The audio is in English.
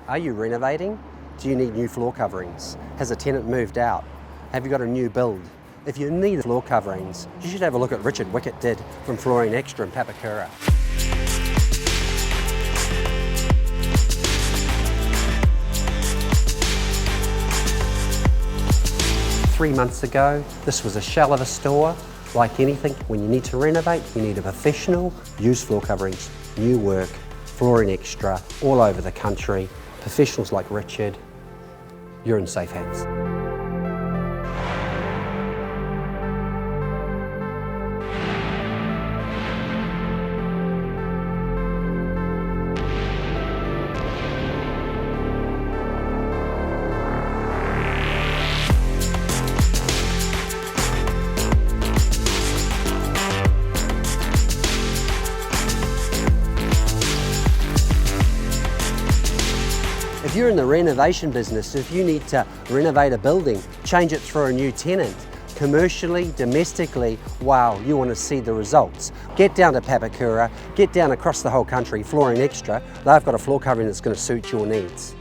Are you renovating? Do you need new floor coverings? Has a tenant moved out? Have you got a new build? If you need floor coverings, you should have a look at Richard Wickett did from Flooring Extra in Papakura. Three months ago, this was a shell of a store. Like anything, when you need to renovate, you need a professional. Use floor coverings, new work, Flooring Extra, all over the country. Professionals like Richard, you're in safe hands. If you're in the renovation business, if you need to renovate a building, change it for a new tenant, commercially, domestically, wow, you want to see the results. Get down to Papakura, get down across the whole country, Flooring Extra. They've got a floor covering that's going to suit your needs.